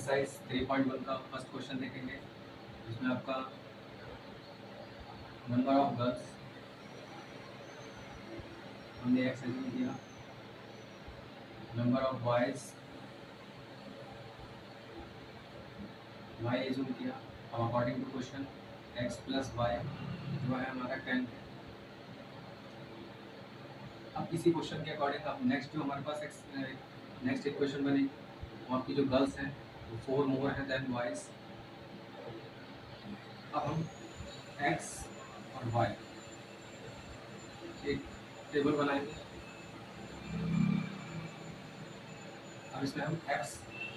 Exercise 3.1 का first question देखेंगे, जिसमें आपका नंबर ऑफ गर्ल्स हमने एक्स एज्यूम किया, number of boys y assume किया। अब according to question x plus y जो है हमारा 10 है। अब इसी क्वेश्चन के अकॉर्डिंग अब नेक्स्ट जो हमारे पास नेक्स्ट इक्वेशन बनेगी, वो आपकी जो गर्ल्स हैं वो 4 मोर हैं देन बॉयज। अब हम एक्स और वाई एक टेबल बनाएंगे। अब इसमें हम एक्स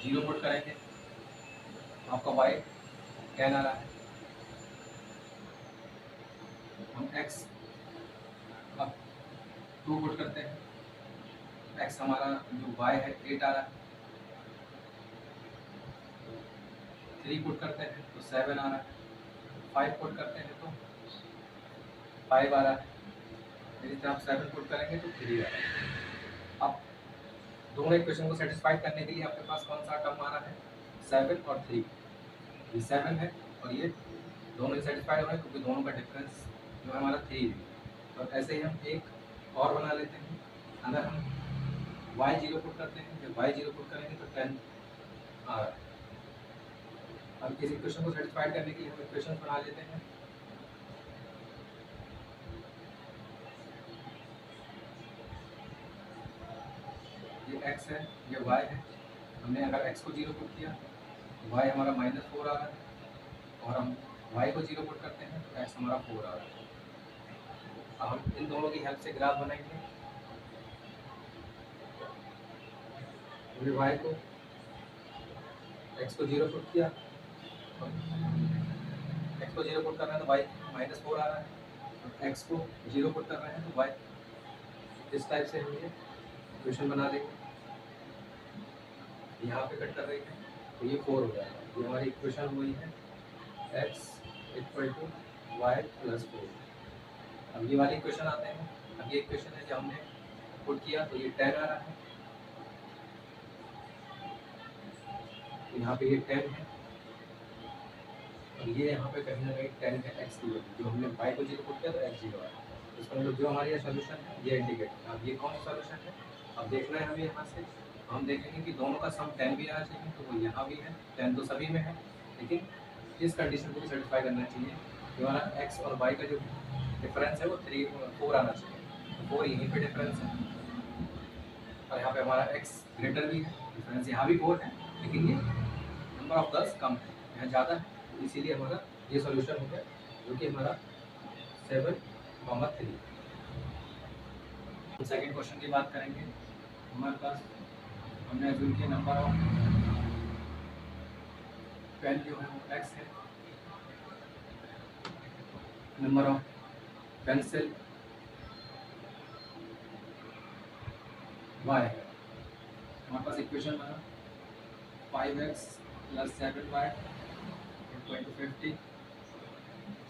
0 पुट करेंगे, आपका वाई 10 आ रहा है। हम एक्स अब 2 पुट करते हैं, एक्स हमारा जो वाई है 8 आ रहा है। 3 पुट करते हैं तो 7 आ रहा है। 5 पुट करते हैं तो 5 आ रहा है। यदि आप 7 पुट करेंगे तो 3 आ रहा है। अब दोनों इक्वेशन को सेटिस्फाइड करने के लिए आपके पास कौन सा टर्म आ रहा है, 7 और 3। ये 7 है और ये दोनों ही सेटिस्फाइड हो रहे हैं क्योंकि दोनों का डिफरेंस जो है हमारा 3 है। तो ऐसे ही हम एक और बना लेते हैं। अगर हम y 0 पुट करते हैं, जब y 0 पुट करेंगे तो 10 आ रहा है। अब इस इक्वेशन को सेटिस्फाइड करने के लिए हम इक्वेशन बना लेते हैं। ये x है, ये y है। हमने अगर x को 0 पुट किया तो y हमारा -4 आ रहा है, और हम y को 0 पुट करते हैं तो x हमारा 4 आ रहा है। अब हम इन दोनों की हेल्प से ग्राफ बनाएंगे। हमने y को x को 0 पुट किया, x को 0 पुट कर रहे हैं तो y -4 आ रहा है, और x को 0 पुट कर रहे हैं तो y इस टाइप से हम ये इक्वेशन बना देंगे। यहाँ पे कट कर रही है तो ये 4 हो जाएगा। ये हमारी इक्वेशन हुई है x = y + 4। अब ये वाली इक्वेशन आते हैं। अब ये इक्वेशन है जो हमने पुट किया तो ये 10 आ रहा है, तो यहाँ पे ये 10 है, और ये यहाँ पे कहीं ना कहीं 10 है x की वैल्यू। जो हमने y को 0 पुट किया तो x 0 आया। इसका मतलब जो हमारी ये सोल्यूशन है ये इंडिकेट। अब ये कौन सा सोल्यूशन है, अब देखना है हमें। यहाँ से हम देखेंगे कि दोनों का सम 10 भी आना चाहिए, तो वो यहाँ भी है। 10 तो सभी में है, लेकिन इस कंडीशन को भी सेटिस्फाई करना चाहिए कि हमारा x और y का जो डिफरेंस है वो 4 आना चाहिए। तो 4 यहीं पे डिफरेंस है, और यहाँ पे हमारा x ग्रेटर भी है, डिफरेंस यहाँ भी 4 है, लेकिन ये नंबर ऑफ गर्ल्स कम है, यहाँ ज़्यादा है। तो इसीलिए हमारा ये सॉल्यूशन हो गया, जो कि हमारा 7,3। सेकेंड क्वेश्चन की बात करेंगे। हमारे पास हमने एज्यूम किया नंबर ऑफ पेन जो है वो x है, नंबर ऑफ पेंसिल y है। हमारे पास इक्वेशन बना 5x + 7y = 50।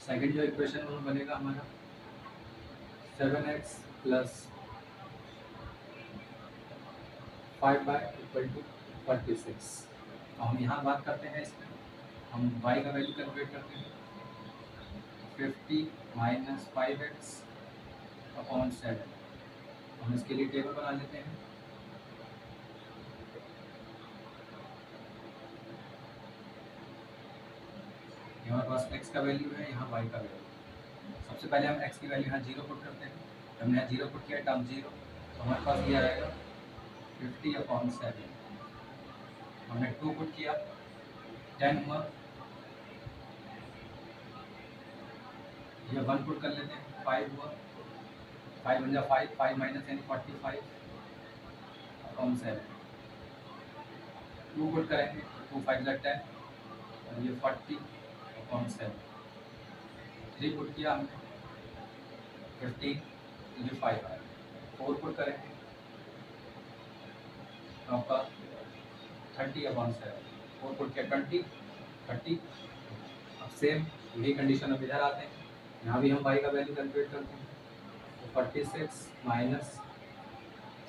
सेकेंड जो इक्वेशन वो बनेगा हमारा 7x + 5y = 46। तो हम यहाँ बात करते हैं, इसमें हम y का वैल्यू कैलकुलेट करते हैं। 50 - 5x / 7। हम इसके लिए टेबल बना लेते हैं। हमारे पास x का वैल्यू है, यहाँ y का वैल्यू। सबसे पहले हम x की वैल्यू यहाँ 0 पुट करते हैं। हमने यहाँ 0 पुट किया, टर्म 0, तो हमारे पास ये आएगा 50/7। हमने 2 पुट किया, 10 हुआ। ये 1 पुट कर लेते हैं, 5 हुआ। 5 × 5, 5 - 10 = 45/7। 2 पुट करेंगे, 2 × 5 = 10, और ये 40/7। 3 पुट किया हमने, 15, ये 5 आया। 4 पुट करेंगे तो आपका 30/7। 4 पुट किया 20, 30। अब सेम यही कंडीशन अब इधर आते हैं, यहाँ भी हम y का वैल्यू कैलकुलेट करते हैं। तो 46 -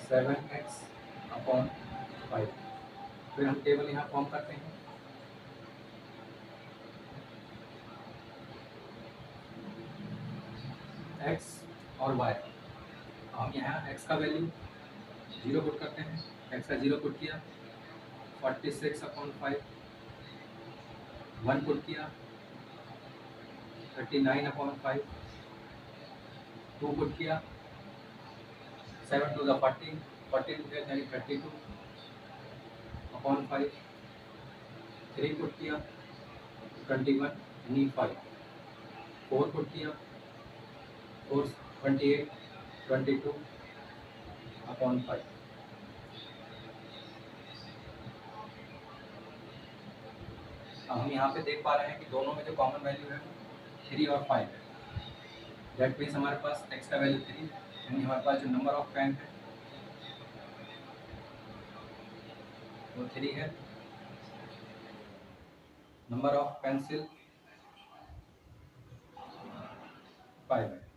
7x/5। फिर हम टेबल यहाँ फॉर्म करते हैं। एक्स और वाई। हम यहाँ एक्स का वैल्यू 0 पुट करते हैं, एक्स का 0 पुट किया, 46/5, 1 पुट किया, 39/5, 2 पुट किया, 7 to the 14, 14 यानी 32/5, 3 पुट किया, 21 यानी 5, 4 पुट किया, 4 28, 22/5। अब हम यहाँ पे देख पा रहे हैं कि दोनों में जो कॉमन वैल्यू है 3 और 5 है। दैट मीन्स हमारे पास x का वैल्यू 3 यानी हमारे पास जो नंबर ऑफ पेन है वो 3 है, नंबर ऑफ पेंसिल 5 है।